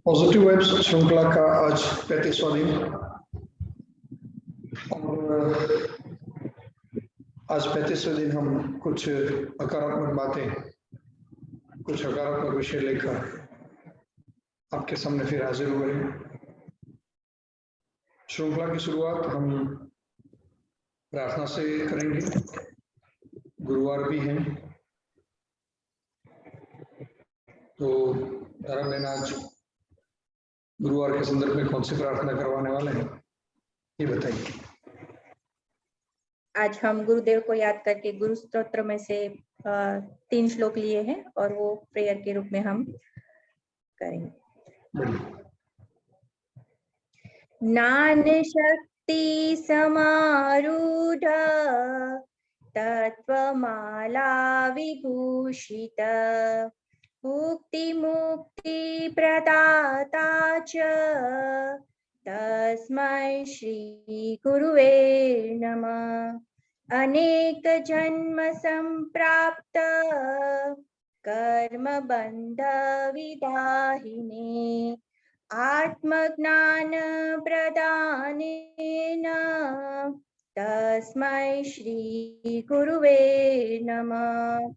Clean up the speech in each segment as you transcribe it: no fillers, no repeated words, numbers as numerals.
Positive vibes श्रृंखला का आज 35वां दिन और आज 35वें दिन हम कुछ सकारात्मक बातें, कुछ सकारात्मक विषय लेकर आपके सामने फिर हाजिर हुए हैं। श्रृंखला की शुरुआत हम प्रार्थना से करेंगे। गुरुवार भी है तो धर्म बहन आज गुरुवार के संदर्भ में कौन सी प्रार्थना करवाने वाले हैं ये बताइए। आज हम गुरुदेव को याद करके गुरु स्तोत्र में से 3 श्लोक लिए हैं और वो प्रेयर के रूप में हम करेंगे। ज्ञान शक्ति समारूढ़ तत्वमाला विभूषित मुक्ति मुक्ति प्रदाता च तस्मै श्री गुरुवे नमः। अनेक जन्म संप्राप्त कर्म बंध विदाहिने आत्मज्ञान प्रदानेन तस्मै श्री गुरुवे नमः।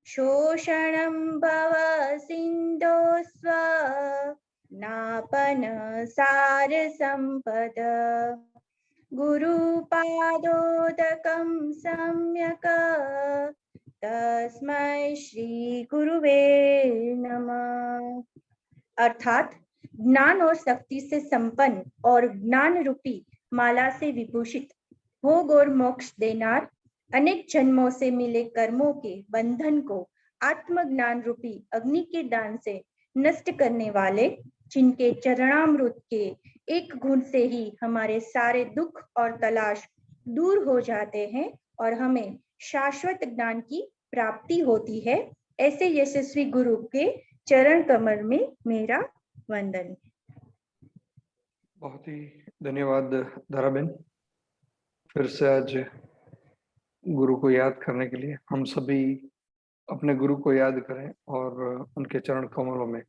शोषणं भव सिन्धोस्व नापन सार संपद गुरुपादोदकं सम्यक तस्मै श्री गुरुवे नमः। अर्थात ज्ञान और शक्ति से संपन्न और ज्ञान रूपी माला से विभूषित भोग और मोक्ष देनार, अनेक जन्मों से मिले कर्मों के बंधन को आत्मज्ञान रूपी अग्नि के दान से नष्ट करने वाले, जिनके चरणामृत के एक घूंट से ही हमारे सारे दुख और तलाश दूर हो जाते हैं और हमें शाश्वत ज्ञान की प्राप्ति होती है, ऐसे यशस्वी गुरु के चरण कमल में मेरा वंदन। बहुत ही धन्यवाद धाराबेन। फिर से आज गुरु को याद करने के लिए हम सभी अपने गुरु को याद करें और उनके चरण कमलों में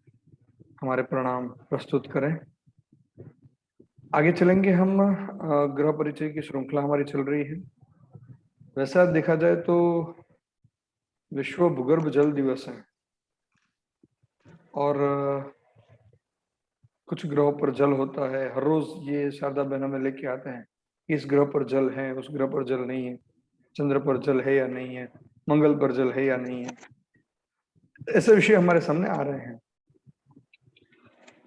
हमारे प्रणाम प्रस्तुत करें। आगे चलेंगे हम। ग्रह परिचय की श्रृंखला हमारी चल रही है। वैसा देखा जाए तो विश्व भूगर्भ जल दिवस है और कुछ ग्रहों पर जल होता है। हर रोज ये शारदा बहनों में लेके आते हैं, इस ग्रह पर जल है, उस ग्रह पर जल नहीं है, चंद्र पर जल है या नहीं है, मंगल पर जल है या नहीं है, ऐसे विषय हमारे सामने आ रहे हैं।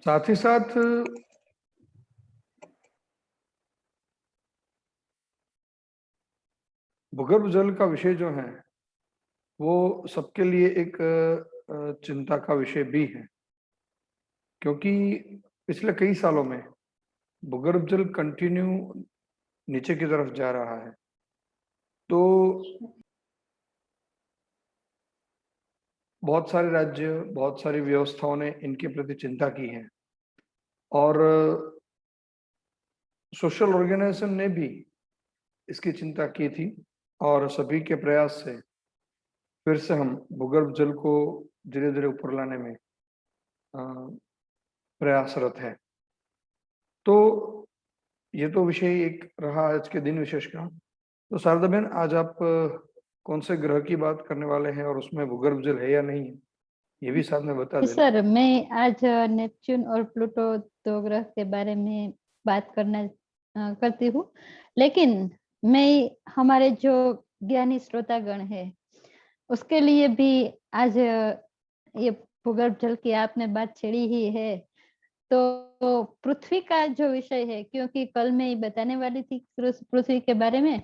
साथ ही साथ भूगर्भ जल का विषय जो है वो सबके लिए एक चिंता का विषय भी है, क्योंकि पिछले कई सालों में भूगर्भ जल कंटिन्यू नीचे की तरफ जा रहा है। तो बहुत सारे राज्य, बहुत सारी व्यवस्थाओं ने इनके प्रति चिंता की है और सोशल ऑर्गेनाइजेशन ने भी इसकी चिंता की थी और सभी के प्रयास से फिर से हम भूगर्भ जल को धीरे धीरे ऊपर लाने में प्रयासरत है। तो ये तो विषय एक रहा आज के दिन विशेष का। तो शारदा बहन, आज आप कौन से ग्रह की बात करने वाले हैं और उसमें भूगर्भ जल है या नहीं है, ये भी साथ में बता दें। सर, मैं आज नेपच्यून और प्लूटो 2 ग्रह के बारे में बात करती हूँ, लेकिन मैं हमारे जो ज्ञानी श्रोतागण है उसके लिए भी आज ये भूगर्भ जल की आपने बात छेड़ी ही है, तो पृथ्वी का जो विषय है, क्योंकि कल मैं बताने वाली थी पृथ्वी के बारे में,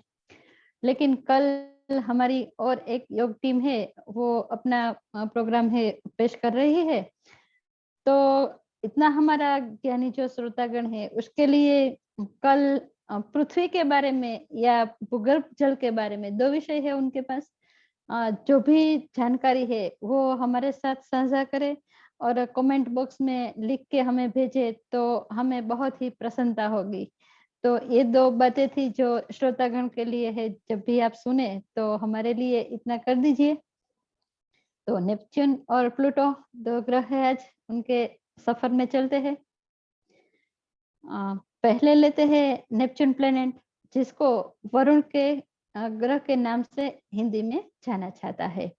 लेकिन कल हमारी और एक योग टीम है वो अपना प्रोग्राम है पेश कर रही है, तो इतना हमारा ज्ञानी जो श्रोतागण है उसके लिए कल पृथ्वी के बारे में या भूगर्भ जल के बारे में 2 विषय है उनके पास। जो भी जानकारी है वो हमारे साथ साझा करे और कमेंट बॉक्स में लिख के हमें भेजे तो हमें बहुत ही प्रसन्नता होगी। तो ये 2 बातें थी जो श्रोतागण के लिए है, जब भी आप सुने तो हमारे लिए इतना कर दीजिए। तो नेपच्यून और प्लूटो 2 ग्रह है आज, उनके सफर में चलते हैं। पहले लेते हैं नेपच्यून प्लेनेट, जिसको वरुण के ग्रह के नाम से हिंदी में जाना जाता है।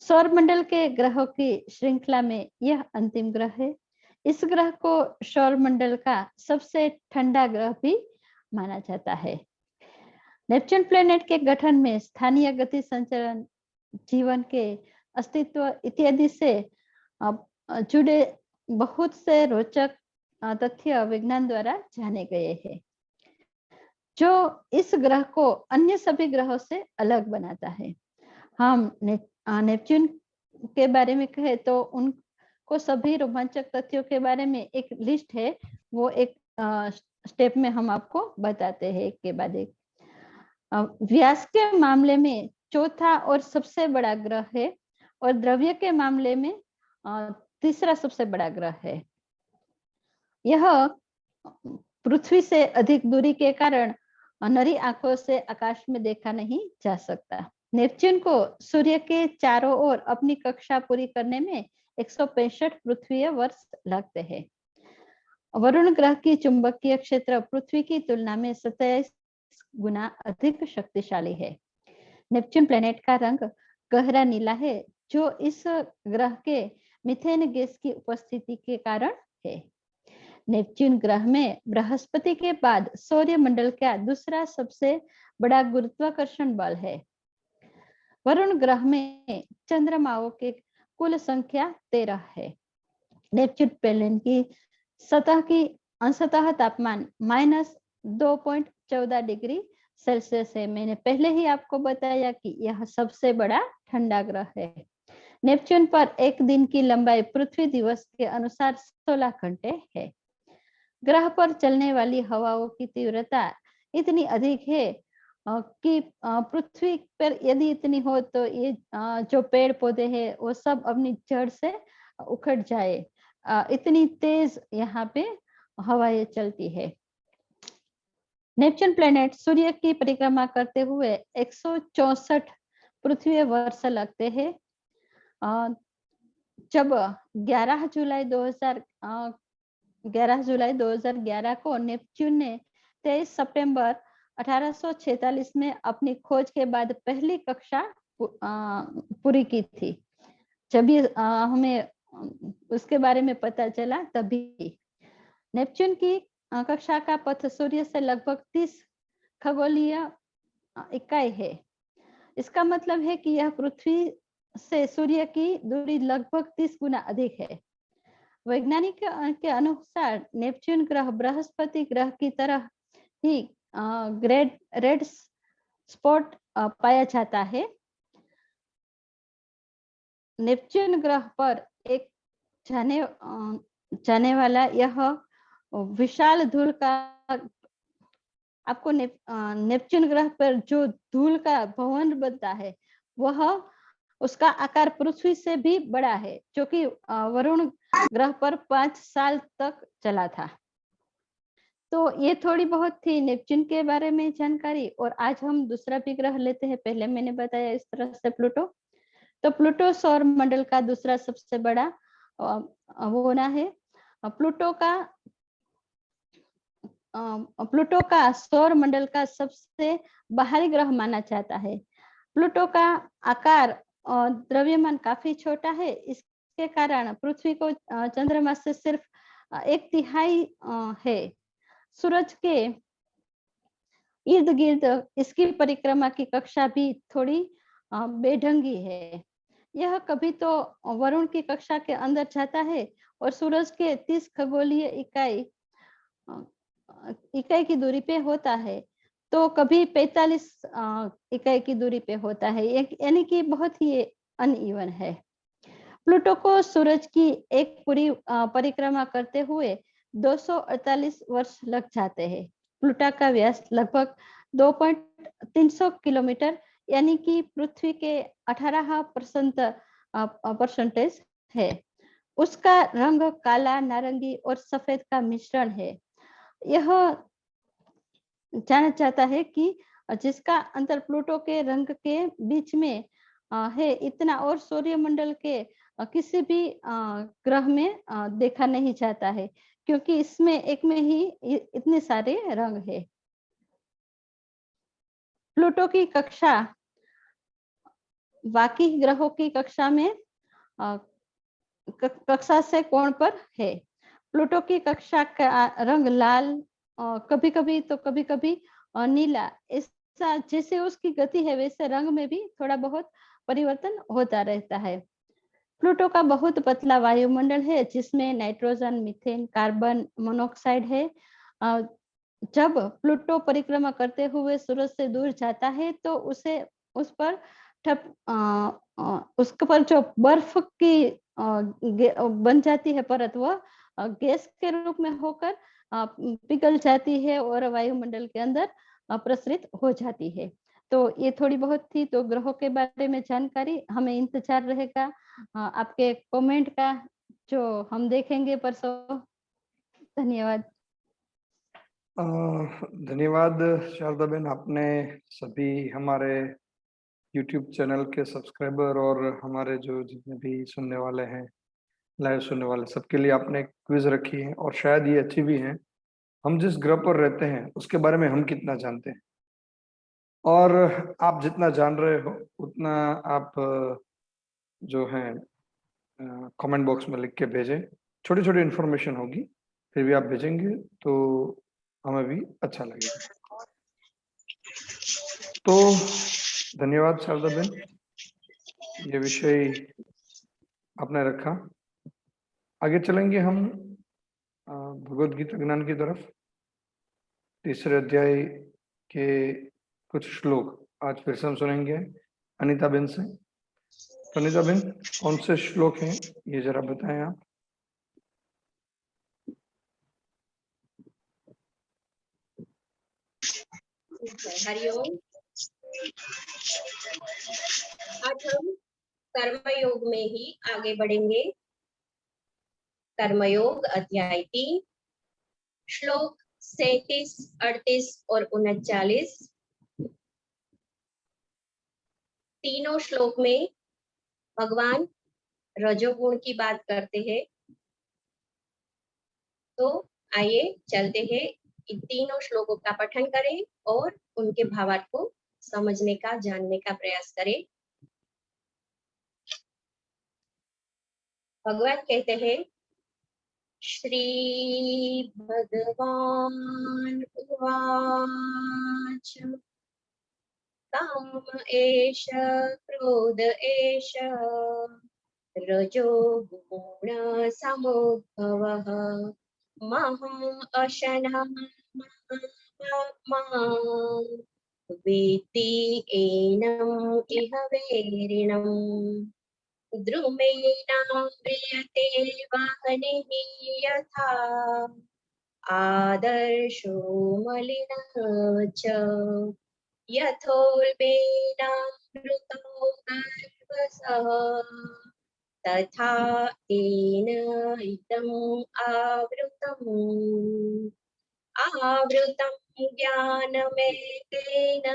सौर मंडल के ग्रहों की श्रृंखला में यह अंतिम ग्रह है। इस ग्रह को सौर मंडल का सबसे ठंडा ग्रह भी माना जाता है। नेपच्यून प्लेनेट के गठन में स्थानीय गति संचरण, जीवन के अस्तित्व इत्यादि से जुड़े बहुत से रोचक तथ्य विज्ञान द्वारा जाने गए हैं, जो इस ग्रह को अन्य सभी ग्रहों से अलग बनाता है। हम नेपच्यून के बारे में कहे तो उनको सभी रोमांचक तथ्यों के बारे में एक लिस्ट है, वो एक स्टेप में हम आपको बताते हैं एक के बाद एक। व्यास के मामले में चौथा और सबसे बड़ा ग्रह है, और द्रव्य के मामले में तीसरा सबसे बड़ा ग्रह है। यह पृथ्वी से अधिक दूरी के कारण नरी आंखों से आकाश में देखा नहीं जा सकता। नेपच्यून को सूर्य के चारों ओर अपनी कक्षा पूरी करने में 165 पृथ्वीय वर्ष लगते हैं। वरुण ग्रह की चुंबकीय क्षेत्र पृथ्वी की तुलना में 27 गुना अधिक शक्तिशाली है। नेपच्यून प्लेनेट का रंग गहरा नीला है, जो इस ग्रह के मीथेन गैस की उपस्थिति के कारण है। नेपच्यून ग्रह में बृहस्पति के बाद सौर मंडल का दूसरा सबसे बड़ा गुरुत्वाकर्षण बल है। वरुण ग्रह में चंद्रमाओं की कुल संख्या 13 है। नेपच्यून प्लेनेट की सतह की अंशतः तापमान -2.14 डिग्री सेल्सियस है। मैंने पहले ही आपको बताया कि यह सबसे बड़ा ठंडा ग्रह है। नेपच्यून पर एक दिन की लंबाई पृथ्वी दिवस के अनुसार 16 घंटे है। ग्रह पर चलने वाली हवाओं की तीव्रता इतनी अधिक है कि पृथ्वी पर यदि इतनी हो तो ये जो पेड़ पौधे हैं वो सब अपनी जड़ से उखड़ जाए, इतनी तेज यहाँ पे हवाएं चलती है। नेपच्यून प्लेनेट सूर्य की परिक्रमा करते हुए 164 पृथ्वी वर्ष लगते हैं। जब 11 जुलाई 2011 को नेपच्यून ने 23 सितंबर 1846 में अपनी खोज के बाद पहली कक्षा पूरी की थी। जब ये हमें उसके बारे में पता चला तभी। नेपच्यून की कक्षा का पथ सूर्य से लगभग 30 खगोलीय इकाई है। इसका मतलब है कि यह पृथ्वी से सूर्य की दूरी लगभग 30 गुना अधिक है। वैज्ञानिक के अनुसार नेपच्यून ग्रह बृहस्पति ग्रह की तरह ही रेड स्पॉट पाया जाता है। नेपच्यून ग्रह पर एक जाने वाला यह विशाल धूल का, आपको नेपच्यून ग्रह पर जो धूल का भवन बनता है वह उसका आकार पृथ्वी से भी बड़ा है, जो कि वरुण ग्रह पर 5 साल तक चला था। तो ये थोड़ी बहुत थी नेपच्यून के बारे में जानकारी। और आज हम दूसरा भी ग्रह लेते हैं। पहले मैंने बताया इस तरह से प्लूटो। तो प्लूटो सौर मंडल का दूसरा सबसे बड़ा होना है। प्लूटो का सौर मंडल का सबसे बाहरी ग्रह माना जाता है। प्लूटो का आकार द्रव्यमान काफी छोटा है। इसके कारण पृथ्वी को चंद्रमा से सिर्फ 1/3 है। सूरज के इर्द गिर्द इसकी परिक्रमा की कक्षा भी थोड़ी बेढंगी है। यह कभी तो वरुण की कक्षा के अंदर जाता है और सूरज के 30 खगोलीय इकाई की दूरी पे होता है, तो कभी 45 इकाई की दूरी पे होता है, यानी कि बहुत ही अनइवन है। प्लूटो को सूरज की एक पूरी परिक्रमा करते हुए 248 वर्ष लग जाते हैं। प्लूटो का व्यास लगभग 2.300 किलोमीटर यानी कि पृथ्वी के 18% है। उसका रंग काला, नारंगी और सफेद का मिश्रण है। यह जाना जाता है कि जिसका अंतर प्लूटो के रंग के बीच में है इतना और सूर्य मंडल के किसी भी ग्रह में देखा नहीं जाता है, क्योंकि इसमें एक में ही इतने सारे रंग है। प्लूटो की कक्षा बाकी ग्रहों की कक्षा में कक्षा से कोण पर है। प्लूटो की कक्षा का रंग लाल, कभी कभी तो कभी कभी नीला, ऐसा जैसे उसकी गति है वैसे रंग में भी थोड़ा बहुत परिवर्तन होता रहता है। प्लूटो का बहुत पतला वायुमंडल है जिसमें नाइट्रोजन, मीथेन, कार्बन मोनोऑक्साइड है। जब प्लूटो परिक्रमा करते हुए सूरज से दूर जाता है तो उस पर उसके पर जो बर्फ की बन जाती है परत, वह गैस के रूप में होकर पिघल जाती है और वायुमंडल के अंदर प्रसरित हो जाती है। तो ये थोड़ी बहुत थी तो ग्रहों के बारे में जानकारी। हमें इंतजार रहेगा आपके कमेंट का, जो हम देखेंगे परसों। धन्यवाद। धन्यवाद शारदा बहन, आपने सभी हमारे YouTube चैनल के सब्सक्राइबर और हमारे जो जितने भी सुनने वाले हैं, लाइव सुनने वाले, सबके लिए आपने क्विज रखी है और शायद ये अच्छी भी है। हम जिस ग्रह पर रहते हैं उसके बारे में हम कितना जानते हैं, और आप जितना जान रहे हो उतना आप जो है कमेंट बॉक्स में लिख के भेजें। छोटी छोटी इन्फॉर्मेशन होगी, फिर भी आप भेजेंगे तो हमें भी अच्छा लगेगा। तो धन्यवाद शारदा बहन, ये विषय आपने रखा। आगे चलेंगे हम भगवद गीता ज्ञान की तरफ। तीसरे अध्याय के कुछ श्लोक आज फिर से हम सुनेंगे अनीता बहन से। तो अनीता बहन, कौन से श्लोक हैं ये जरा बताएं आप। हरिओम। आज हम कर्मयोग में ही आगे बढ़ेंगे। कर्मयोग अध्याय 3, श्लोक 37, 38 और 39। तीनों श्लोक में भगवान रजोगुण की बात करते हैं। तो आइए चलते हैं, इन तीनों श्लोकों का पठन करें और उनके भावार्थ को समझने का, जानने का प्रयास करें। भगवान कहते हैं, श्री भगवान उवाच काम एष क्रोध एष रजोगुण समुद्भवः महा अशना वेत्ति एनम् इह वेरिणम् द्रुमेणाव्रियते वाहनिः यथा आदर्शो मलिनः च यथोल्बेनावृतो गर्भसः तथा तेन इदम् आवृतं ज्ञानमेतेन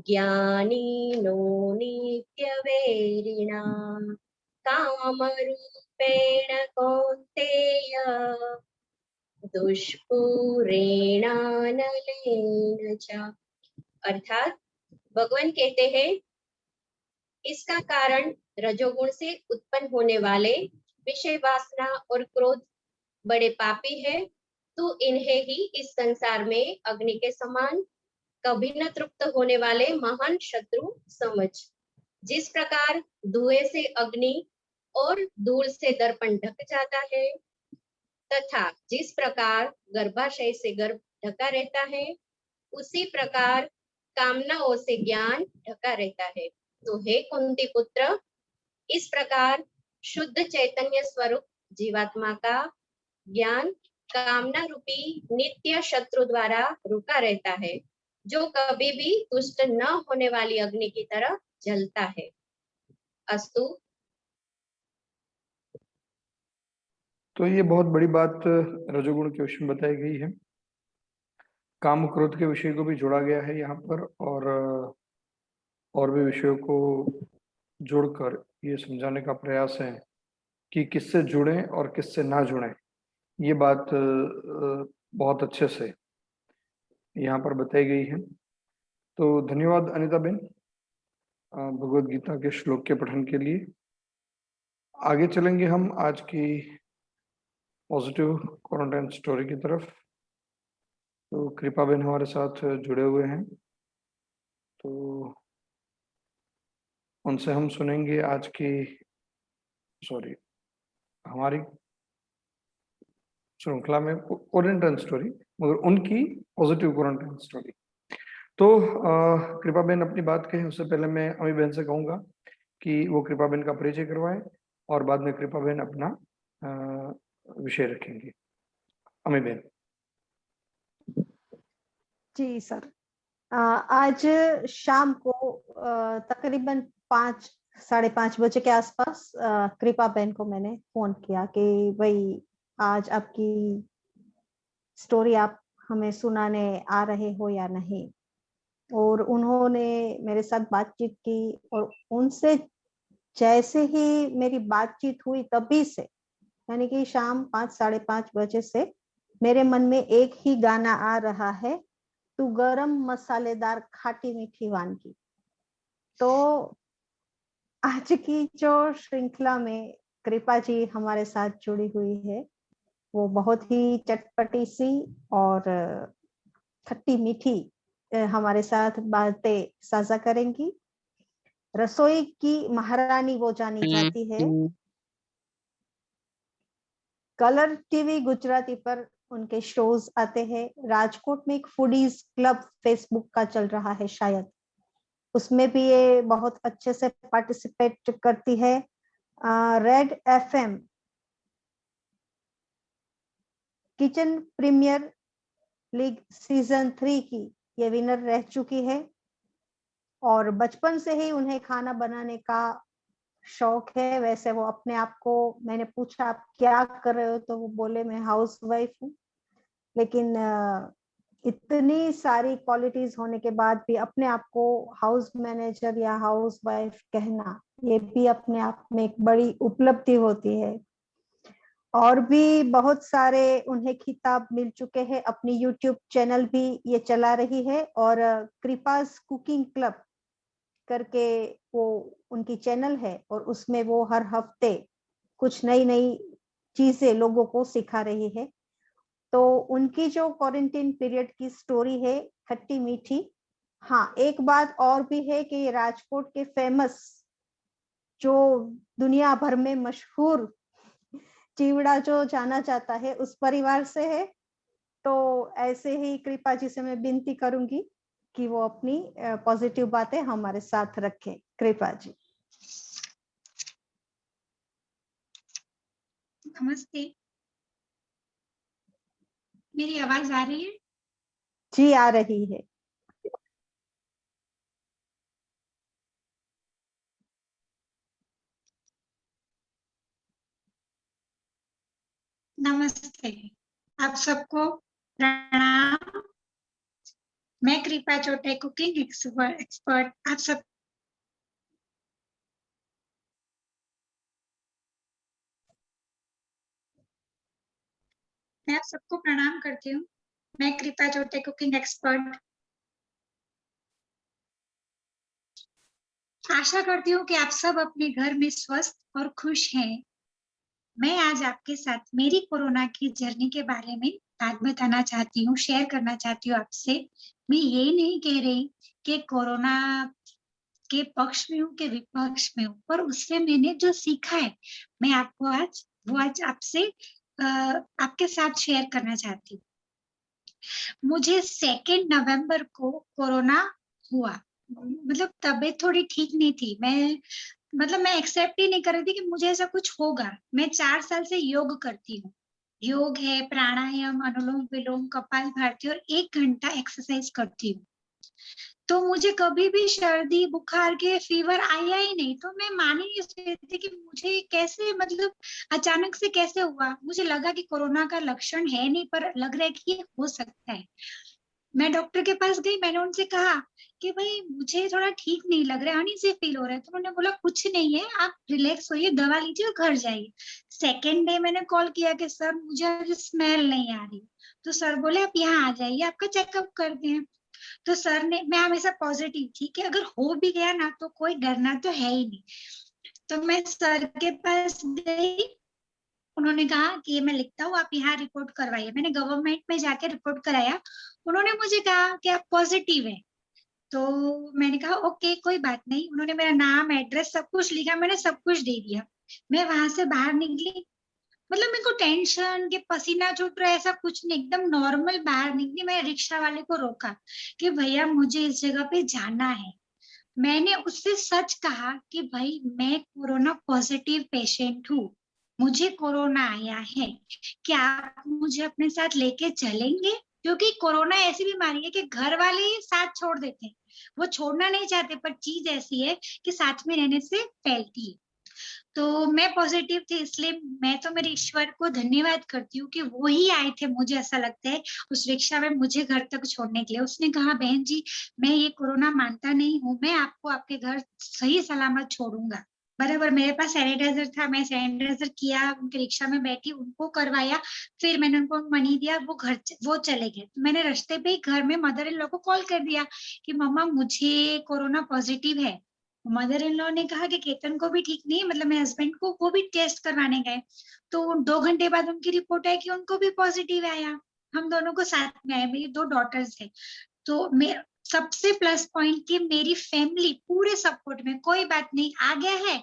ज्ञानिनो नित्यवेरिणा कामरूपेण कौन्तेय दुष्पूरेणानलेन च। अर्थात भगवान कहते हैं, इसका कारण रजोगुण से उत्पन्न होने वाले विषय वासना और क्रोध बड़े पापी है। तो इन्हें ही इस संसार में अग्नि के समान कभी न तृप्त होने वाले महान शत्रु समझ। जिस प्रकार धुएं से अग्नि और धूल से दर्पण ढक जाता है, तथा जिस प्रकार गर्भाशय से गर्भ ढका रहता है, उसी प्रकार कामनाओं से ज्ञान ढका रहता है। तो हे कुंती पुत्र, इस प्रकार शुद्ध चैतन्य स्वरूप जीवात्मा का ज्ञान कामना रूपी नित्य शत्रु द्वारा रुका रहता है, जो कभी भी तुष्ट न होने वाली अग्नि की तरह जलता है। अस्तु। तो ये बहुत बड़ी बात रजोगुण के विषय में बताई गई है। काम क्रोध के विषय को भी जोड़ा गया है यहाँ पर, और भी विषयों को जोड़कर ये समझाने का प्रयास है कि किससे जुड़ें और किससे ना जुड़ें। ये बात बहुत अच्छे से यहाँ पर बताई गई है। तो धन्यवाद अनिता बेन भगवत गीता के श्लोक के पठन के लिए। आगे चलेंगे हम आज की पॉजिटिव क्वारंटाइन स्टोरी की तरफ। तो कृपा बेन हमारे साथ जुड़े हुए हैं, तो उनसे हम सुनेंगे आज की हमारी श्रृंखला में क्वारंटाइन स्टोरी, मगर उनकी पॉजिटिव क्वारंटाइन स्टोरी। तो कृपा बेन अपनी बात कहें उससे पहले मैं अमी बहन से कहूंगा कि वो कृपा बेन का परिचय करवाएं और बाद में कृपा बेन अपना विषय रखेंगे। अमी बहन। जी सर, आज शाम को तकरीबन 5-5:30 बजे के आसपास कृपा बहन को मैंने फोन किया कि भाई आज आपकी स्टोरी आप हमें सुनाने आ रहे हो या नहीं। और उन्होंने मेरे साथ बातचीत की और उनसे जैसे ही मेरी बातचीत हुई तभी से, यानी कि शाम 5-5:30 बजे से मेरे मन में एक ही गाना आ रहा है, तू गरम मसालेदार खाटी मीठी वानगी। तो आज की जो श्रृंखला में कृपा जी हमारे साथ जुड़ी हुई है, वो बहुत ही चटपटी सी और खट्टी मीठी हमारे साथ बातें साझा करेंगी। रसोई की महारानी वो जानी जाती है। कलर टीवी गुजराती पर उनके शोज आते हैं। राजकोट में एक फूडीज क्लब फेसबुक का चल रहा है शायद, उसमें भी ये बहुत अच्छे से पार्टिसिपेट करती है। Red FM kitchen premier league season 3 की ये विनर रह चुकी है और बचपन से ही उन्हें खाना बनाने का शौक है। वैसे वो अपने आप को, मैंने पूछा आप क्या कर रहे हो, तो वो बोले मैं हाउस वाइफ हूँ। लेकिन इतनी सारी क्वालिटीज होने के बाद भी अपने आप को हाउस मैनेजर या हाउस वाइफ कहना, ये भी अपने आप में एक बड़ी उपलब्धि होती है। और भी बहुत सारे उन्हें खिताब मिल चुके हैं। अपनी यूट्यूब चैनल भी ये चला रही है और कृपास कुकिंग क्लब करके वो उनकी चैनल है और उसमें वो हर हफ्ते कुछ नई नई चीजें लोगों को सिखा रही है। तो उनकी जो क्वारंटाइन पीरियड की स्टोरी है खट्टी मीठी। हाँ, एक बात और भी है कि राजकोट के फेमस, जो दुनिया भर में मशहूर चिवड़ा जो जाना जाता है, उस परिवार से है। तो ऐसे ही कृपा जी से मैं विनती करूंगी कि वो अपनी पॉजिटिव बातें हमारे साथ रखें। कृपा जी। नमस्ते, मेरी आवाज आ रही है? जी आ रही है। नमस्ते, आप सबको प्रणाम। मैं कृपा चोटे, कुकिंग एक्सपर्ट, आप सब मैं आप सबको प्रणाम करती हूँ। मैं कृपा चोटे, कुकिंग एक्सपर्ट। आशा करती हूँ कि आप सब अपने घर में स्वस्थ और खुश हैं। मैं आज आपके साथ मेरी कोरोना की जर्नी के बारे में बात बताना चाहती हूँ, शेयर करना चाहती हूँ आपसे। मैं ये नहीं कह रही कि कोरोना के पक्ष में हूँ कि विपक्ष में हूँ, पर उससे मैंने जो सीखा है मैं आपको आज आपसे आपके साथ शेयर करना चाहती हूँ। मुझे 2 नवंबर को कोरोना हुआ। मतलब तबीयत थोड़ी ठीक नहीं थी। मैं एक्सेप्ट ही नहीं कर रही थी कि मुझे ऐसा कुछ होगा। मैं 4 साल से योग करती हूँ। योग है, प्राणायाम, अनुलोम विलोम, कपालभाति और 1 घंटा एक्सरसाइज करती हूँ। तो मुझे कभी भी सर्दी बुखार के फीवर आया ही नहीं। तो मैं मान ही नहीं सकती कि मुझे कैसे, मतलब अचानक से कैसे हुआ। मुझे लगा कि कोरोना का लक्षण है नहीं, पर लग रहा है कि ये हो सकता है। मैं डॉक्टर के पास गई, मैंने उनसे कहा कि भाई मुझे थोड़ा ठीक नहीं लग रहा है, अनईजी फील हो रहा है। तो उन्होंने बोला कुछ नहीं है, आप रिलैक्स होइए, दवा लीजिए और घर जाइए। सेकेंड डे मैंने कॉल किया कि सर मुझे आज स्मेल नहीं आ रही। तो सर बोले आप यहाँ आ जाइए, आपका चेकअप करते हैं। तो सर ने, मैं हमेशा पॉजिटिव थी कि अगर हो भी गया ना तो कोई डरना तो है ही नहीं। तो मैं सर के पास गई, उन्होंने कहा कि ये मैं लिखता हूँ, आप यहाँ रिपोर्ट करवाइए। मैंने गवर्नमेंट में जाके रिपोर्ट कराया। उन्होंने मुझे कहा कि आप पॉजिटिव है। तो मैंने कहा ओके कोई बात नहीं। उन्होंने मेरा नाम, एड्रेस सब कुछ लिखा, मैंने सब कुछ दे दिया। मैं वहां से बाहर निकली, मतलब मेरे को टेंशन के पसीना छूट रहा है ऐसा कुछ नहीं, एकदम नॉर्मल बाहर निकली। मैं रिक्शा वाले को रोका कि भैया मुझे इस जगह पे जाना है। मैंने उससे सच कहा कि भाई मैं कोरोना पॉजिटिव पेशेंट हूँ, मुझे कोरोना आया है, क्या आप मुझे अपने साथ लेके चलेंगे? क्योंकि कोरोना ऐसी बीमारी है कि घर वाले ही साथ छोड़ देते हैं, वो छोड़ना नहीं चाहते, पर चीज ऐसी है कि साथ में रहने से फैलती है। तो मैं पॉजिटिव थी, इसलिए मैं तो मेरे ईश्वर को धन्यवाद करती हूँ कि वो ही आए थे, मुझे ऐसा लगता है, उस रिक्शा में मुझे घर तक छोड़ने के लिए। उसने कहा बहन जी मैं ये कोरोना मानता नहीं हूँ, मैं आपको आपके घर सही सलामत छोड़ूंगा। बराबर मेरे पास सैनिटाइजर था, मैं सैनिटाइजर किया, उनके रिक्शा में बैठी, उनको करवाया, फिर मैंने उनको मनी दिया, वो चले गए। तो मैंने रास्ते पे ही घर में मदर इन लॉ को कॉल कर दिया कि मम्मा मुझे कोरोना पॉजिटिव है। मदर इन लॉ ने कहा कि केतन को भी ठीक नहीं, मतलब मेरे हस्बैंड को, वो भी टेस्ट करवाने गए। तो 2 घंटे बाद उनकी रिपोर्ट आई कि उनको भी पॉजिटिव आया। हम दोनों को साथ में आए, मेरी 2 डॉटर्स है। तो मैं सबसे प्लस पॉइंट कि मेरी फैमिली पूरे सपोर्ट में, कोई बात नहीं आ गया है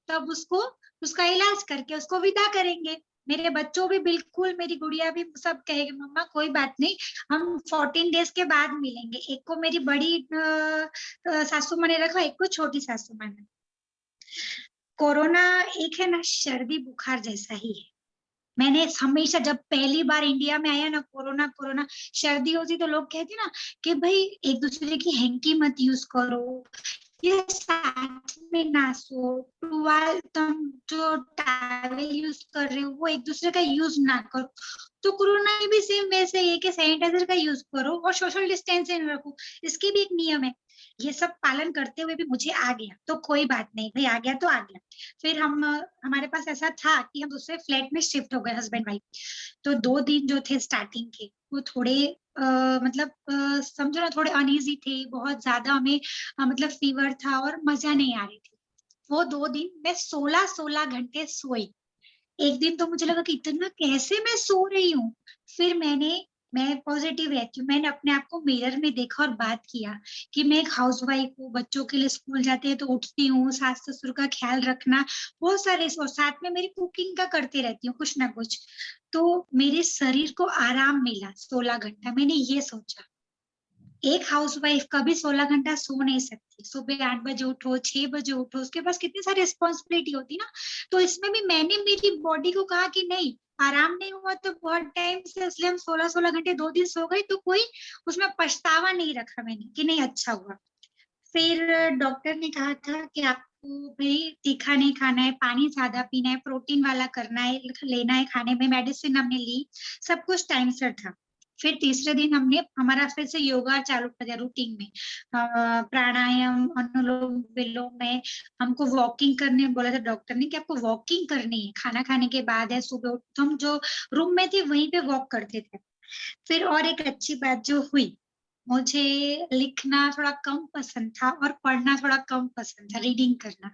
तब उसको उसका इलाज करके उसको विदा करेंगे। मेरे बच्चों भी बिल्कुल, मेरी गुड़िया भी सब कहेगी मम्मा कोई बात नहीं, हम 14 डेज के बाद मिलेंगे। एक को मेरी बड़ी सासू माँ ने रखा, एक को छोटी सासू माँ ने। कोरोना एक है ना सर्दी बुखार जैसा ही है। मैंने हमेशा जब पहली बार इंडिया में आया ना कोरोना, सर्दी होती तो लोग कहते ना कि भाई एक दूसरे की हैंकी मत यूज करो, ये साथ में ना सो, टुवाल तुम जो टॉवेल यूज कर रहे हो वो एक दूसरे का यूज ना करो। तो कोरोना में भी सेम वैसे ही है कि सैनिटाइजर का यूज करो और सोशल डिस्टेंसिंग रखो, इसकी भी एक नियम है। ये सब पालन करते हुए भी मुझे आ गया तो कोई बात नहीं, भाई आ गया तो आ गया। फिर हमारे पास ऐसा था कि हम दूसरे फ्लैट में शिफ्ट हो गए हस्बैंड वाइफ। तो 2 दिन जो थे स्टार्टिंग के वो थोड़े मतलब समझो ना थोड़े अनईजी थे, बहुत ज्यादा हमें मतलब फीवर था और मजा नहीं आ रही थी। वो 2 दिन मैं 16-16 घंटे सोई। एक दिन तो मुझे लगा कि इतना कैसे मैं सो रही हूँ। फिर मैं पॉजिटिव रहती हूँ, मैंने अपने आप को मिरर में देखा और बात किया कि मैं एक हाउसवाइफ हूँ, बच्चों के लिए स्कूल जाते हैं तो उठती हूँ, सास ससुर का ख्याल रखना, बहुत सारे, और साथ में मेरी कुकिंग का करती रहती हूँ कुछ ना कुछ। तो मेरे शरीर को आराम मिला 16 घंटा। मैंने ये सोचा एक हाउसवाइफ कभी 16 घंटा सो नहीं सकती, सुबह 8 बजे उठो, 6 बजे उठो, उसके पास कितनी सारी रिस्पॉन्सिबिलिटी होती ना। तो इसमें भी मैंने मेरी बॉडी को कहा कि नहीं, आराम नहीं हुआ तो बहुत टाइम से, इसलिए हम 16-16 घंटे 2 दिन सो गए, तो कोई उसमें पछतावा नहीं रखा मैंने कि नहीं अच्छा हुआ। फिर डॉक्टर ने कहा था कि आपको भाई तीखा नहीं खाना है, पानी ज्यादा पीना है, प्रोटीन वाला करना है, लेना है खाने में, मेडिसिन हमने ली, सब कुछ टाइम से था। फिर तीसरे दिन हमने हमारा फिर से योगा चालू कर दिया रूटीन में, प्राणायाम, अनुलोम विलोम में। हमको वॉकिंग करने बोला था डॉक्टर ने कि आपको वॉकिंग करनी है, खाना खाने के बाद है, सुबह उठ, तो हम जो रूम में थे वहीं पे वॉक करते थे। फिर और एक अच्छी बात जो हुई, मुझे लिखना थोड़ा कम पसंद था और पढ़ना थोड़ा कम पसंद था, रीडिंग करना।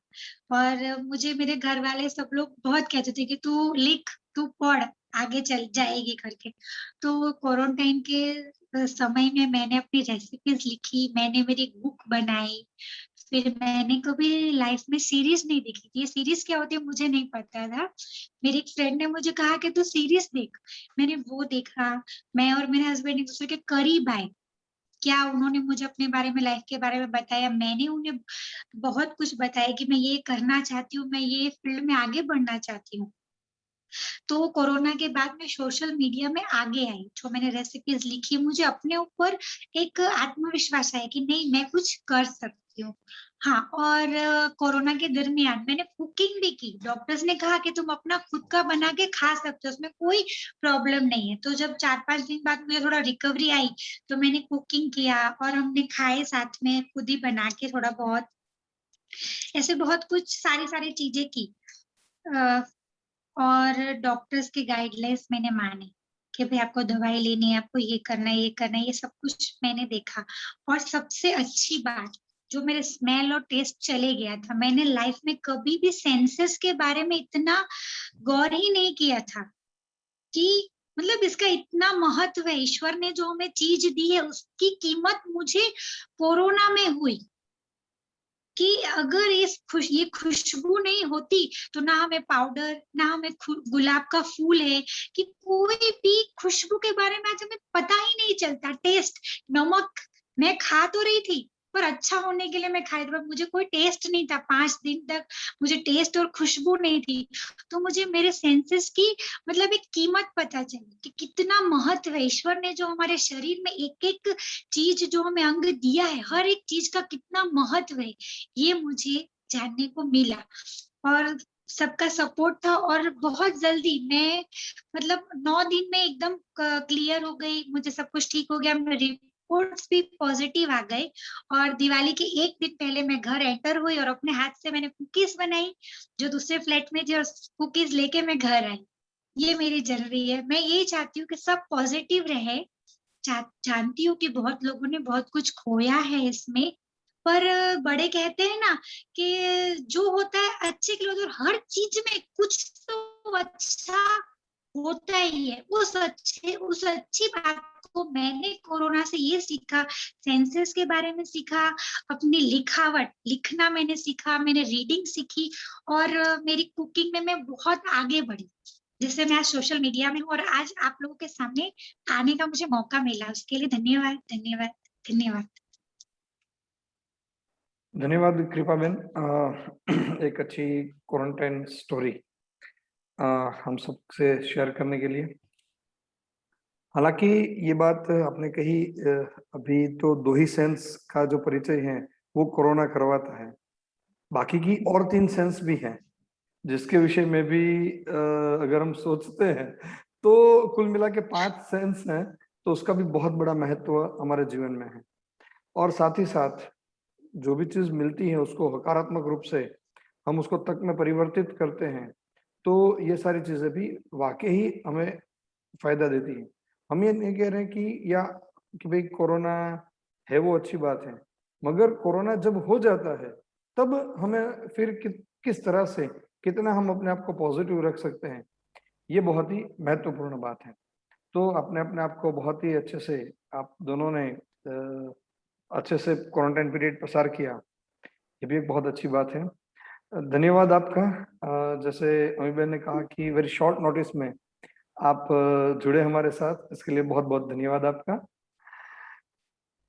और मुझे मेरे घर वाले सब लोग बहुत कहते थे कि तू लिख, तू पढ़, आगे चल जाएगी करके। तो क्वारंटाइन के समय में मैंने अपनी रेसिपीज लिखी, मैंने मेरी बुक बनाई। फिर मैंने कभी लाइफ में सीरीज नहीं देखी थी, ये सीरीज क्या होती है मुझे नहीं पता था। मेरी एक फ्रेंड ने मुझे कहा कि तू सीरीज देख, मैंने वो देखा। मैं और मेरे हस्बैंड एक दूसरे के करीब आए, क्या उन्होंने मुझे अपने बारे में, लाइफ के बारे में बताया, मैंने उन्हें बहुत कुछ बताया कि मैं ये करना चाहती हूँ, मैं ये फील्ड में आगे बढ़ना चाहती हूँ। तो कोरोना के बाद मैं सोशल मीडिया में आगे आई, जो मैंने रेसिपीज लिखी, मुझे अपने ऊपर एक आत्मविश्वास आया कि नहीं मैं कुछ कर सकती चाहती हूँ। हाँ, और कोरोना के दरमियान मैंने कुकिंग भी की। डॉक्टर्स ने कहा कि तुम अपना खुद का बना के खा सकते हो, उसमें कोई प्रॉब्लम नहीं है। तो जब 4-5 दिन बाद मुझे थोड़ा रिकवरी आई तो मैंने कुकिंग किया और हमने खाए साथ में, खुद ही बना के थोड़ा बहुत। ऐसे बहुत कुछ सारी चीजें की। और डॉक्टर्स के गाइडलाइंस मैंने माने कि भाई आपको दवाई लेनी है, आपको ये करना है, ये करना है, ये सब कुछ मैंने देखा। और सबसे अच्छी बात, जो मेरे स्मेल और टेस्ट चले गया था, मैंने लाइफ में कभी भी सेंसेस के बारे में इतना गौर ही नहीं किया था कि मतलब इसका इतना महत्व है। ईश्वर ने जो हमें चीज दी है उसकी कीमत मुझे कोरोना में हुई कि अगर ये खुशबू नहीं होती तो ना हमें पाउडर, ना हमें गुलाब का फूल है, कि कोई भी खुशबू के बारे में आज हमें पता ही नहीं चलता। टेस्ट, नमक मैं खा तो रही थी पर अच्छा होने के लिए मैं खा रही थी, पर मुझे कोई टेस्ट नहीं था। 5 दिन तक मुझे टेस्ट और खुशबू नहीं थी। तो मुझे मेरे सेंसेस की मतलब एक कीमत पता चली कि कितना महत्व है। ईश्वर ने जो हमारे शरीर में एक एक चीज, जो हमें अंग दिया है, हर एक चीज का कितना महत्व है, ये मुझे जानने को मिला। और सबका सपोर्ट था और बहुत जल्दी मैं मतलब 9 दिन में एकदम क्लियर हो गई, मुझे सब कुछ ठीक हो गया। मेरे रिपोर्ट्स भी पॉजिटिव आ गए और दिवाली के 1 दिन पहले मैं घर एंटर हुई और अपने हाथ से मैंने कुकीज बनाई जो दूसरे फ्लैट में थी, और कुकीज लेके मैं घर आई। ये मेरी जर्नी है। मैं यही चाहती हूँ कि सब पॉजिटिव रहे। जानती हूँ कि बहुत लोगों ने बहुत कुछ खोया है इसमें, पर बड़े कहते हैं ना कि जो होता है अच्छे के लिए, और हर चीज में कुछ तो अच्छा होता ही है। उस अच्छी बात को मैंने कोरोना से ये सीखा, सेंसेस के बारे में सीखा, अपनी लिखना मैंने सीखा, मैंने रीडिंग सीखी, और मेरी कुकिंग में मैं बहुत आगे बढ़ी, जिससे मैं आज सोशल मीडिया में हूँ और आज आप लोगों के सामने आने का मुझे मौका मिला। उसके लिए धन्यवाद, धन्यवाद, धन्यवाद। धन्यवाद कृपा बेन, एक अच्छी क्वारंटाइन स्टोरी हम सबसे शेयर करने के लिए। हालांकि ये बात आपने कही, अभी तो 2 ही सेंस का जो परिचय है वो कोरोना करवाता है, बाकी की और 3 सेंस भी हैं जिसके विषय में भी अगर हम सोचते हैं तो कुल मिला के 5 सेंस हैं, तो उसका भी बहुत बड़ा महत्व हमारे जीवन में है। और साथ ही साथ जो भी चीज मिलती है उसको सकारात्मक रूप से हम उसको तक में परिवर्तित करते हैं, तो ये सारी चीजें भी वाकई ही हमें फायदा देती है। हम ये नहीं कह रहे हैं कि भाई कोरोना है वो अच्छी बात है, मगर कोरोना जब हो जाता है तब हमें फिर किस तरह से कितना हम अपने आप को पॉजिटिव रख सकते हैं, ये बहुत ही महत्वपूर्ण बात है। तो आपने अपने आप को बहुत ही अच्छे से, आप दोनों ने अच्छे से क्वारंटाइन पीरियड प्रसार किया, ये भी एक बहुत अच्छी बात है। धन्यवाद आपका। जैसे अमी बहन ने कहा कि वेरी शॉर्ट नोटिस में आप जुड़े हमारे साथ, इसके लिए बहुत बहुत धन्यवाद आपका।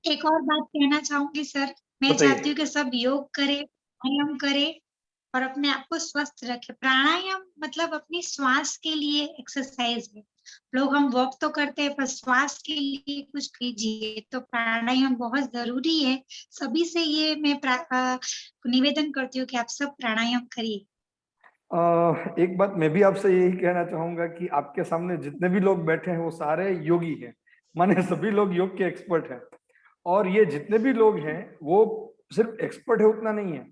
एक और बात कहना चाहूंगी सर, मैं चाहती हूँ कि सब योग करें, प्राणायाम करें और अपने आप को स्वस्थ रखें। प्राणायाम मतलब अपनी श्वास के लिए एक्सरसाइज है। लोग हम वॉक तो करते हैं पर श्वास के लिए कुछ कीजिए, तो प्राणायाम बहुत जरूरी है। सभी से ये मैं निवेदन करती हूँ कि आप सब प्राणायाम करिए। एक बात मैं भी आपसे यही कहना चाहूंगा कि आपके सामने जितने भी लोग बैठे हैं वो सारे योगी हैं, माने सभी लोग योग के एक्सपर्ट हैं। और ये जितने भी लोग हैं वो सिर्फ एक्सपर्ट है उतना नहीं है,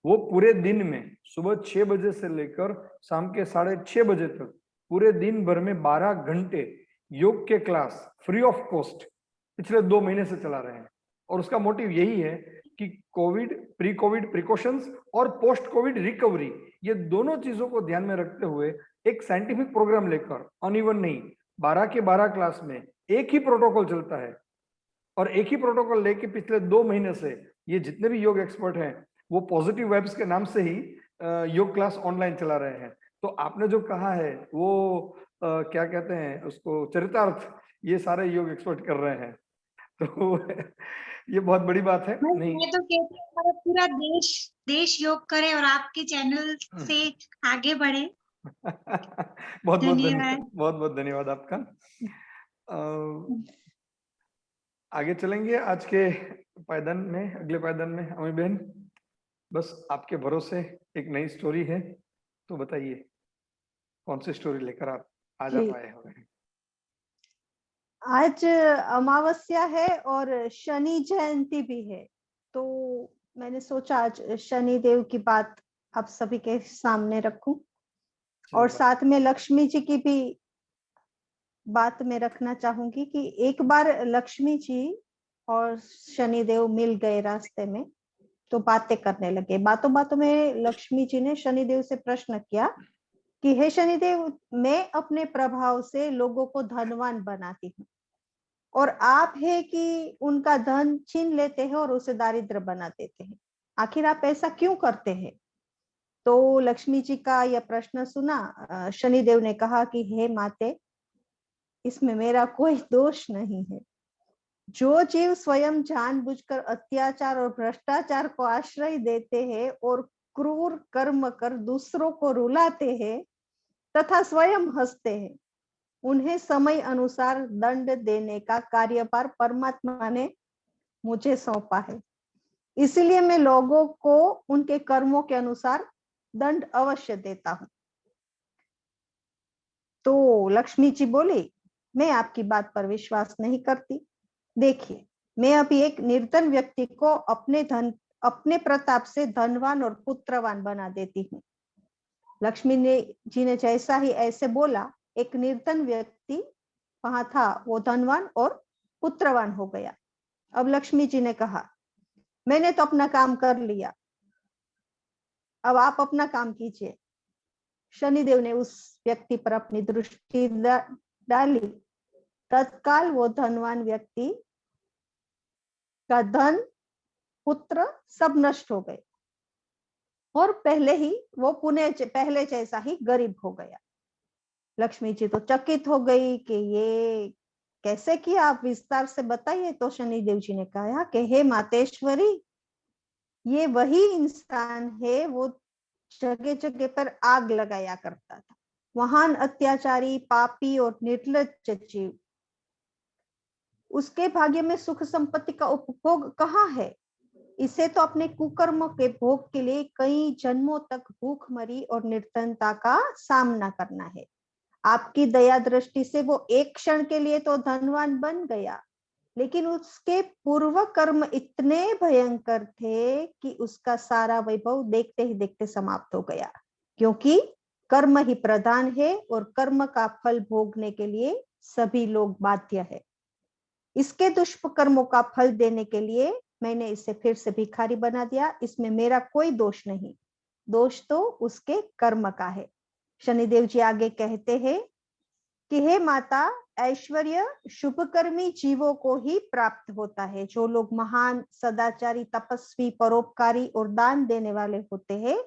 वो पूरे दिन में सुबह 6 बजे से लेकर शाम के 6:30 बजे तक पूरे दिन भर में 12 घंटे योग के क्लास फ्री ऑफ कॉस्ट पिछले 2 महीने से चला रहे हैं। और उसका मोटिव यही है कि कोविड, प्री कोविड प्रिकॉशंस और पोस्ट कोविड रिकवरी, ये दोनों चीजों को ध्यान में रखते हुए एक साइंटिफिक प्रोग्राम लेकर, अनइवन नहीं, 12 के 12 क्लास में एक ही प्रोटोकॉल चलता है। और एक ही प्रोटोकॉल लेके पिछले 2 महीने से ये जितने भी योग एक्सपर्ट हैं वो पॉजिटिव वाइब्स के नाम से ही योग क्लास ऑनलाइन चला रहे हैं। तो आपने जो कहा है वो क्या कहते हैं उसको, चरितार्थ ये सारे योग एक्सपर्ट कर रहे हैं, तो ये बहुत बड़ी बात है। नहीं, मैं तो कहती हूँ हमारा पूरा देश योग करे और आपके चैनल से आगे बढ़े। बहुत बहुत धन्यवाद। बहुत बहुत धन्यवाद आपका। आगे चलेंगे आज के पायदान में, अगले पायदान में। अमी बहन, बस आपके भरोसे एक नई स्टोरी है, तो बताइए कौन सी स्टोरी लेकर आप आज आप आए हुए हैं। आज अमावस्या है और शनि जयंती भी है, तो मैंने सोचा आज शनि देव की बात आप सभी के सामने रखूं और साथ में लक्ष्मी जी की भी बात में रखना चाहूंगी कि एक बार लक्ष्मी जी और शनि देव मिल गए रास्ते में, तो बातें करने लगे। बातों बातों में लक्ष्मी जी ने शनि देव से प्रश्न किया कि हे शनिदेव, मैं अपने प्रभाव से लोगों को धनवान बनाती हूँ और आप है कि उनका धन छीन लेते हैं और उसे दारिद्र बना देते हैं, आखिर आप ऐसा क्यों करते हैं? तो लक्ष्मी जी का यह प्रश्न सुना शनिदेव ने कहा कि हे माते, इसमें मेरा कोई दोष नहीं है। जो जीव स्वयं जानबूझकर अत्याचार और भ्रष्टाचार को आश्रय देते हैं और क्रूर कर्म कर दूसरों को रुलाते हैं तथा स्वयं हंसते हैं, उन्हें समय अनुसार दंड देने का कार्यभार परमात्मा ने मुझे सौंपा है। इसलिए मैं लोगों को उनके कर्मों के अनुसार दंड अवश्य देता हूं। तो लक्ष्मी जी बोली, मैं आपकी बात पर विश्वास नहीं करती। देखिए, मैं अभी एक निर्धन व्यक्ति को अपने प्रताप से धनवान और पुत्रवान बना देती हूँ। लक्ष्मी जी ने जैसा ही ऐसे बोला, एक निर्धन व्यक्ति वहां था, वो धनवान और पुत्रवान हो गया। अब लक्ष्मी जी ने कहा, मैंने तो अपना काम कर लिया, अब आप अपना काम कीजिए। शनिदेव ने उस व्यक्ति पर अपनी दृष्टि डाली। तत्काल वो धनवान व्यक्ति का धन, पुत्र सब नष्ट हो गए और वो पहले जैसा ही गरीब हो गया। लक्ष्मी जी तो चकित हो गई कि ये कैसे किया, आप विस्तार से बताइए। तो शनिदेव जी ने कहा कि हे मातेश्वरी, ये वही इंसान है वो जगह जगह पर आग लगाया करता था, महान अत्याचारी, पापी और निर्लज्ज जीव। उसके भाग्य में सुख संपत्ति का उपभोग कहाँ है? इसे तो अपने कुकर्म के भोग के लिए कई जन्मों तक भूखमरी और निर्धनता का सामना करना है। आपकी दया दृष्टि से वो एक क्षण के लिए तो धनवान बन गया, लेकिन उसके पूर्व कर्म इतने भयंकर थे कि उसका सारा वैभव देखते ही देखते समाप्त हो गया, क्योंकि कर्म ही प्रधान है और कर्म का फल भोगने के लिए सभी लोग बाध्य है। इसके दुष्कर्मों का फल देने के लिए मैंने इसे फिर से भिखारी बना दिया। इसमें मेरा कोई दोष नहीं, दोष तो उसके कर्म का है। शनिदेव जी आगे कहते हैं कि हे माता, ऐश्वर्य शुभकर्मी जीवों को ही प्राप्त होता है। जो लोग महान, सदाचारी, तपस्वी, परोपकारी और दान देने वाले होते हैं,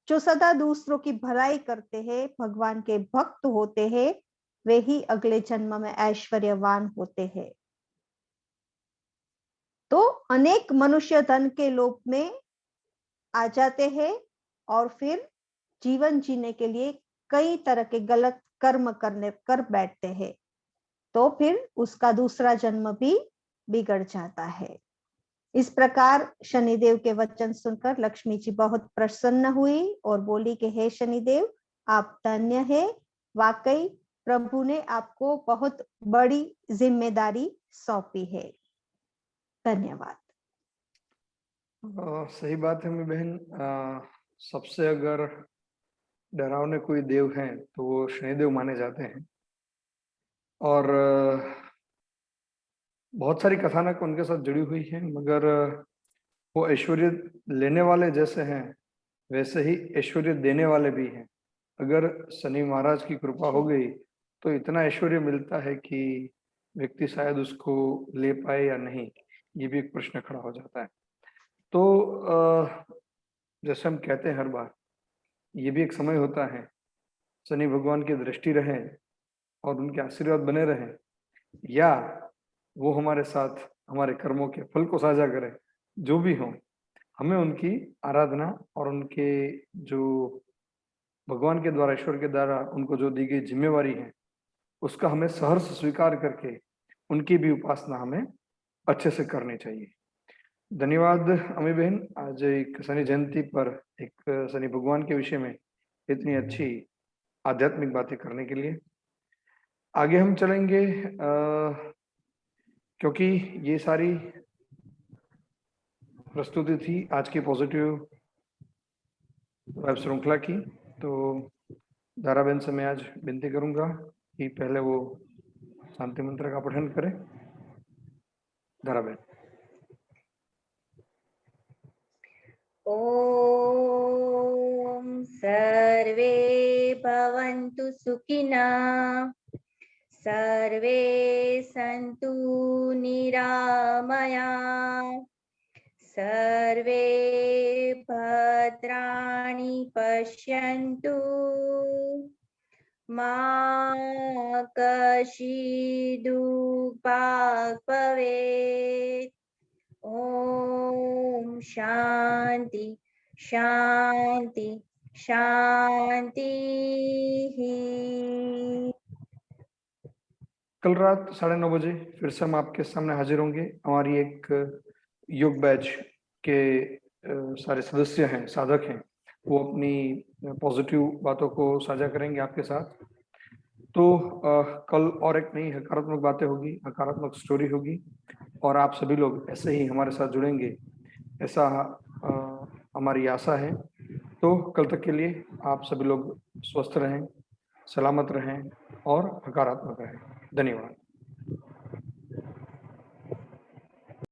जो सदा दूसरों की भलाई करते हैं, भगवान के भक्त होते हैं, वे ही अगले जन्म में ऐश्वर्यवान होते हैं। तो अनेक मनुष्य धन के लोभ में आ जाते हैं और फिर जीवन जीने के लिए कई तरह के गलत कर्म कर बैठते हैं, तो फिर उसका दूसरा जन्म भी बिगड़ जाता है। इस प्रकार शनिदेव के वचन सुनकर लक्ष्मी जी बहुत प्रसन्न हुई और बोली कि हे शनिदेव, आप धन्य है, वाकई प्रभु ने आपको बहुत बड़ी जिम्मेदारी सौंपी है। धन्यवाद। सही बात है मेरी बहन। सबसे अगर डरावने कोई देव हैं तो वो शनिदेव माने जाते हैं, और बहुत सारी कथानक उनके साथ जुड़ी हुई है, मगर वो ऐश्वर्य लेने वाले जैसे हैं वैसे ही ऐश्वर्य देने वाले भी हैं। अगर शनि महाराज की कृपा हो गई तो इतना ऐश्वर्य मिलता है कि व्यक्ति शायद उसको ले पाए या नहीं, ये भी एक प्रश्न खड़ा हो जाता है। तो जैसे हम कहते हैं हर बार, ये भी एक समय होता है, शनि भगवान की दृष्टि रहे और उनके आशीर्वाद बने रहे, या वो हमारे साथ हमारे कर्मों के फल को साझा करें। जो भी हो, हमें उनकी आराधना और उनके जो भगवान के द्वारा, ईश्वर के द्वारा उनको जो दी गई जिम्मेवारी है, उसका हमें सहर्ष स्वीकार करके उनकी भी उपासना हमें अच्छे से करनी चाहिए। धन्यवाद अमी बहन, आज एक शनि जयंती पर एक शनि भगवान के विषय में इतनी अच्छी आध्यात्मिक बातें करने के लिए। आगे हम चलेंगे क्योंकि ये सारी प्रस्तुति थी आज की पॉजिटिव वेब श्रृंखला की। तो धाराबेन से मैं आज विनती करूंगा कि पहले वो शांति मंत्र का पठन करें। धाराबेन। ओम सर्वे भवन्तु सुखिनः, सर्वे सन्तु निरामयाः, सर्वे भद्राणि पश्यन्तु, मा कश्चित् दुःखभाग् भवेत्। ओम शांति शांति शांति। कल रात 9:30 बजे फिर से हम आपके सामने हाजिर होंगे। हमारी एक योग बैच के सारे सदस्य हैं, साधक हैं, वो अपनी पॉजिटिव बातों को साझा करेंगे आपके साथ। तो कल और एक नई हकारात्मक बातें होगी, हकारात्मक स्टोरी होगी और आप सभी लोग ऐसे ही हमारे साथ जुड़ेंगे, ऐसा हमारी आशा है। तो कल तक के लिए आप सभी लोग स्वस्थ रहें, सलामत रहें और हकारात्मक रहें। धन्यवाद।